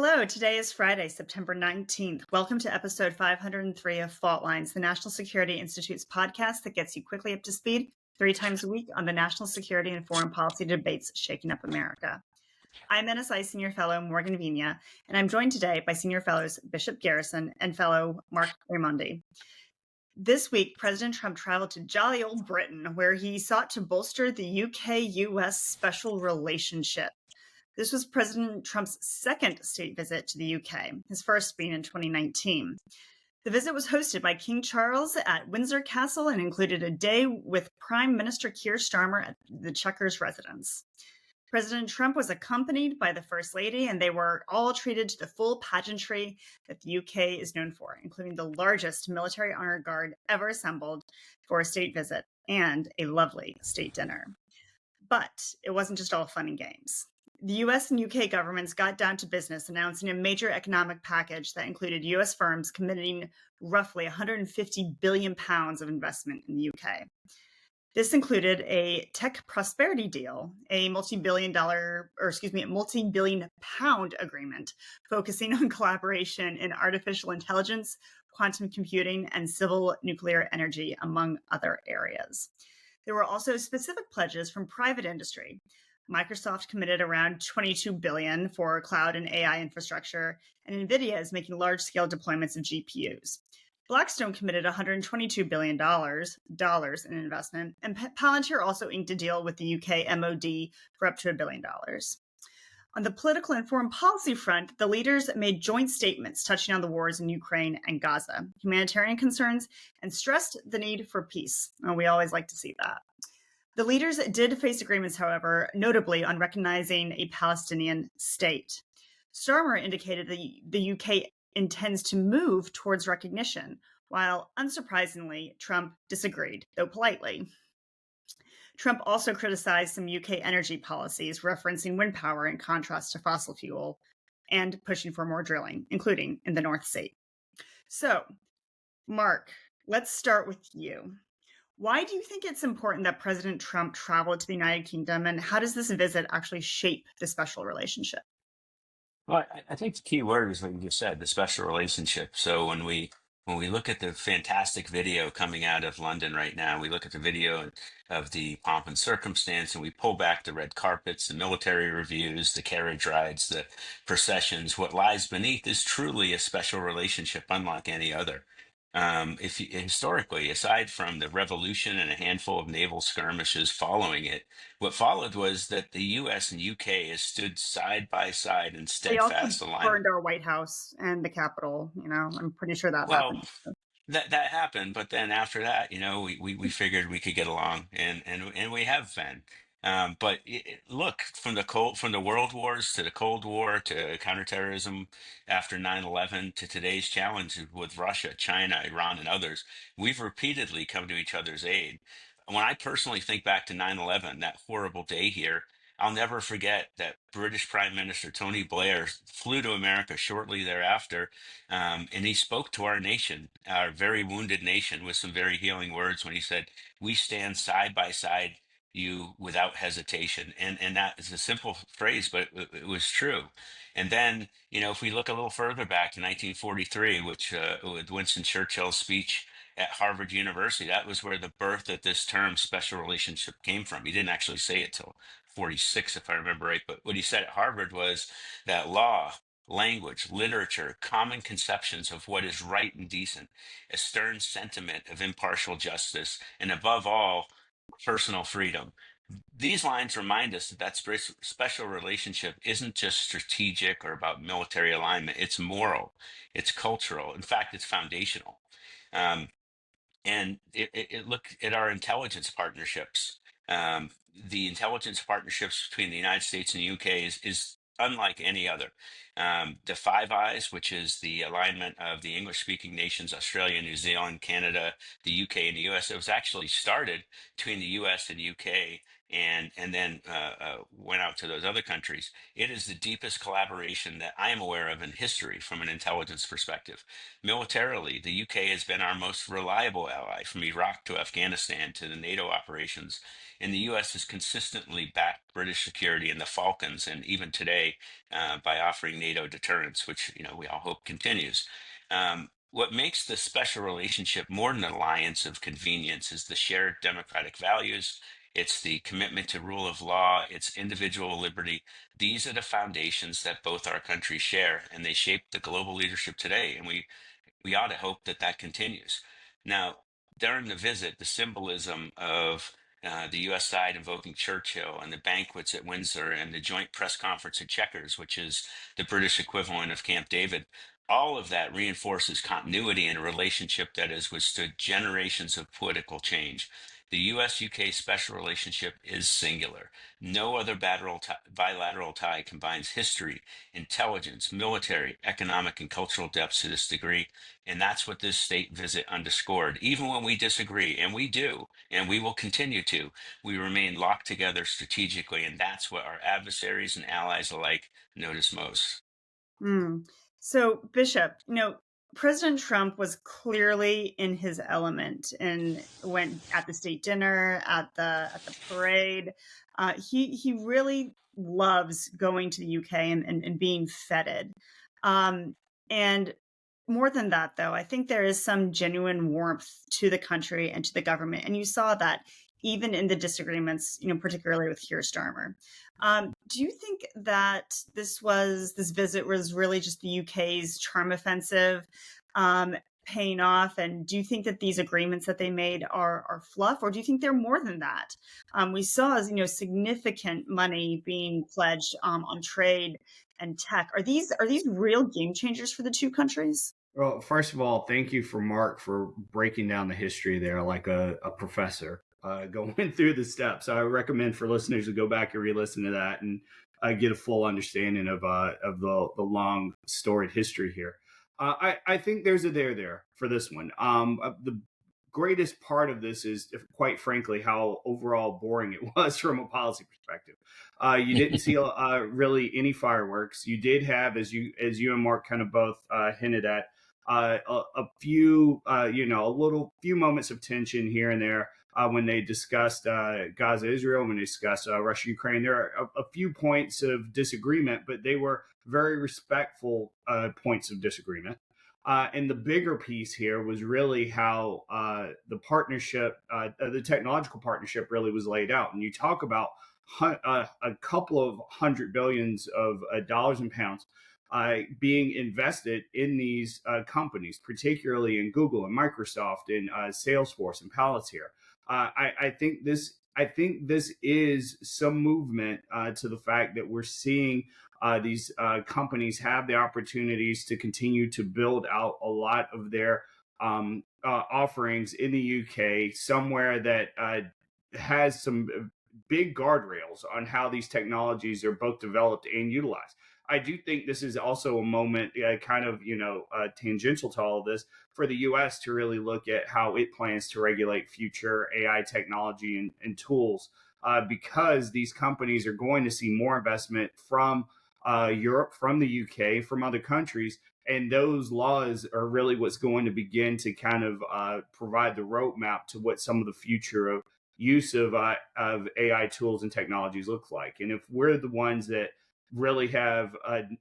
Hello, today is Friday, September 19th. Welcome to episode 503 of Fault Lines, the National Security Institute's podcast that gets you quickly up to speed 3 times a week on the national security and foreign policy debates shaking up America. I'm NSI Senior Fellow Morgan Vigna, and I'm joined today by Senior Fellows Bishop Garrison and Fellow Marc Raimondi. This week, President Trump traveled to jolly old Britain, where he sought to bolster the UK-US special relationship. This was President Trump's second state visit to the UK, his first being in 2019. The visit was hosted by King Charles at Windsor Castle and included a day with Prime Minister Keir Starmer at the Chequers residence. President Trump was accompanied by the First Lady, and they were all treated to the full pageantry that the UK is known for, including the largest military honor guard ever assembled for a state visit and a lovely state dinner. But it wasn't just all fun and games. The US and UK governments got down to business, announcing a major economic package that included US firms committing roughly £150 billion of investment in the UK. This included a tech prosperity deal, a multi-billion pound agreement focusing on collaboration in artificial intelligence, quantum computing, and civil nuclear energy, among other areas. There were also specific pledges from private industry. Microsoft committed around $22 billion for cloud and AI infrastructure, and Nvidia is making large-scale deployments of GPUs. Blackstone committed $122 billion in investment, and Palantir also inked a deal with the UK MOD for up to $1 billion. On the political and foreign policy front, the leaders made joint statements touching on the wars in Ukraine and Gaza, humanitarian concerns, and stressed the need for peace. We always like to see that. The leaders did face agreements, however, notably on recognizing a Palestinian state. Starmer indicated that the UK intends to move towards recognition, while, unsurprisingly, Trump disagreed, though politely. Trump also criticized some UK energy policies, referencing wind power in contrast to fossil fuel, and pushing for more drilling, including in the North Sea. So, Marc, let's start with you. Why do you think it's important that President Trump traveled to the United Kingdom, and how does this visit actually shape the special relationship? Well, I think the key word is what you just said, the special relationship. So when we look at the fantastic video coming out of London right now, we look at the video of the pomp and circumstance, and we pull back the red carpets, the military reviews, the carriage rides, the processions. What lies beneath is truly a special relationship unlike any other. If you, historically, aside from the revolution and a handful of naval skirmishes following it, what followed was that the U.S. and U.K. has stood side by side in They also steadfast alignment. burned our White House and the Capitol. I'm pretty sure that Well, happened. that happened, but then after that, we figured we could get along, and we have been. But look, from the World Wars to the Cold War to counterterrorism after 9/11 to today's challenge with Russia, China, Iran, and others, we've repeatedly come to each other's aid. When I personally think back to 9/11, that horrible day here, I'll never forget that British Prime Minister Tony Blair flew to America shortly thereafter, and he spoke to our nation, our very wounded nation, with some very healing words when he said, "We stand side by side you without hesitation." And that is a simple phrase, but it was true. And then, if we look a little further back to 1943, which with Winston Churchill's speech at Harvard University, that was where the birth of this term special relationship came from. He didn't actually say it till 46, if I remember right. But what he said at Harvard was that law, language, literature, common conceptions of what is right and decent, a stern sentiment of impartial justice, and above all, personal freedom. These lines remind us that special relationship isn't just strategic or about military alignment. It's moral, it's cultural. In fact, it's foundational. Um, and look at our intelligence partnerships. The intelligence partnerships between the United States and the UK is unlike any other. The Five Eyes, which is the alignment of the English-speaking nations, Australia, New Zealand, Canada, the UK, and the US, it was actually started between the US and UK and then went out to those other countries. It is the deepest collaboration that I am aware of in history from an intelligence perspective. Militarily, the UK has been our most reliable ally from Iraq to Afghanistan to the NATO operations, and the US has consistently backed British security in the Falklands and even today by offering NATO deterrence, which we all hope continues. What makes this special relationship more than an alliance of convenience is the shared democratic values. It's the commitment to rule of law, it's individual liberty. These are the foundations that both our countries share, and they shape the global leadership today. And we ought to hope that that continues. Now, during the visit, the symbolism of the U.S. side invoking Churchill and the banquets at Windsor and the joint press conference at Chequers, which is the British equivalent of Camp David, all of that reinforces continuity in a relationship that has withstood generations of political change. The U.S. UK special relationship is singular. No other bilateral tie combines history, intelligence, military, economic, and cultural depths to this degree. And that's what this state visit underscored. Even when we disagree, and we do, and we will continue to, we remain locked together strategically. And that's what our adversaries and allies alike notice most. Mm. So, Bishop, President Trump was clearly in his element and went at the state dinner, at the parade. He really loves going to the UK and being feted. Um, and more than that, though, I think there is some genuine warmth to the country and to the government, and you saw that even in the disagreements, particularly with Keir Starmer. Do you think that this visit was really just the UK's charm offensive paying off? And do you think that these agreements that they made are fluff, or do you think they're more than that? We saw, significant money being pledged on trade and tech. Are these real game changers for the two countries? Well, first of all, thank you for Mark for breaking down the history there like a professor, going through the steps. I recommend for listeners to go back and re-listen to that and get a full understanding of the long storied history here. I think there's a there for this one. The greatest part of this is, quite frankly, how overall boring it was from a policy perspective. You didn't see really any fireworks. You did have, as you and Mark kind of both hinted at, a few, a little few moments of tension here and there when they discussed Gaza, Israel, when they discussed Russia, Ukraine. There are a few points of disagreement, but they were very respectful points of disagreement. And the bigger piece here was really how the partnership, the technological partnership, really was laid out. And you talk about a couple of hundred billions of dollars and pounds being invested in these companies, particularly in Google and Microsoft and Salesforce and Palantir. I think this is some movement to the fact that we're seeing these companies have the opportunities to continue to build out a lot of their offerings in the UK, somewhere that has some big guardrails on how these technologies are both developed and utilized. I do think this is also a moment, kind of, tangential to all of this, for the U.S. to really look at how it plans to regulate future AI technology and tools, because these companies are going to see more investment from Europe, from the UK, from other countries. And those laws are really what's going to begin to kind of provide the roadmap to what some of the future of use of AI tools and technologies look like. And if we're the ones that really have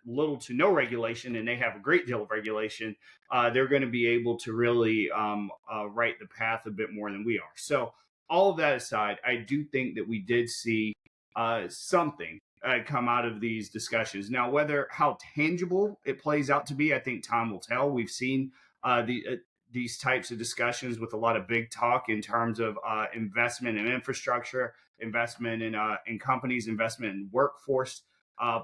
little to no regulation and they have a great deal of regulation, they're going to be able to really write the path a bit more than we are. So all of that aside, I do think that we did see something come out of these discussions. Now, whether how tangible it plays out to be, I think time will tell. We've seen these types of discussions with a lot of big talk in terms of investment in infrastructure, investment in companies, investment in workforce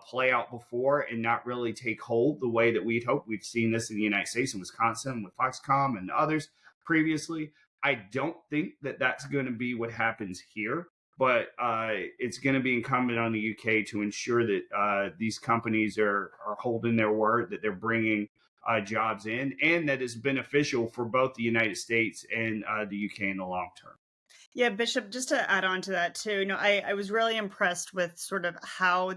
play out before and not really take hold the way that we'd hoped. We've seen this in the United States and Wisconsin with Foxconn and others previously. I don't think that that's going to be what happens here, but it's going to be incumbent on the UK to ensure that these companies are holding their word, that they're bringing jobs in, and that is beneficial for both the United States and the UK in the long term. Yeah, Bishop, just to add on to that too, I was really impressed with sort of how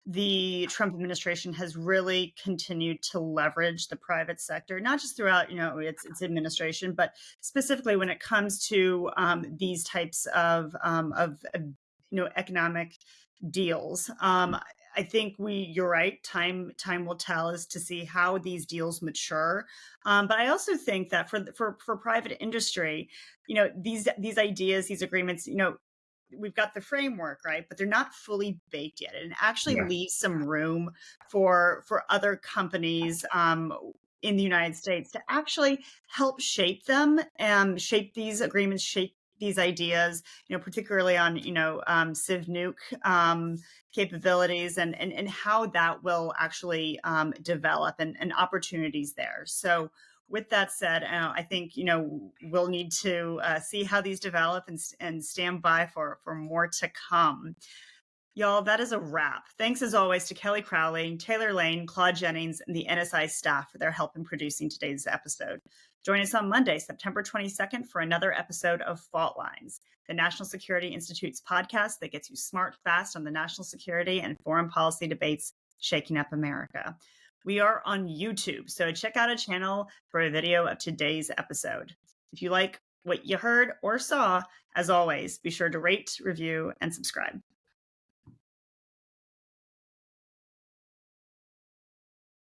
the Trump administration has really continued to leverage the private sector, not just throughout, its administration, but specifically when it comes to these types of economic deals. I think you're right. Time will tell as to see how these deals mature. But I also think that for private industry, these ideas, these agreements, we've got the framework, right? But they're not fully baked yet. And it actually Yeah. leaves some room for other companies in the United States to actually help shape them, shape these agreements, shape these ideas, particularly on, civ nuke capabilities and how that will actually develop and opportunities there. So with that said, I think we'll need to see how these develop and stand by for more to come. Y'all, that is a wrap. Thanks as always to Kelly Crowley, Taylor Lane, Claude Jennings, and the NSI staff for their help in producing today's episode. Join us on Monday, September 22nd, for another episode of Fault Lines, the National Security Institute's podcast that gets you smart fast on the national security and foreign policy debates shaking up America. We are on YouTube, so check out a channel for a video of today's episode. If you like what you heard or saw, as always, be sure to rate, review, and subscribe.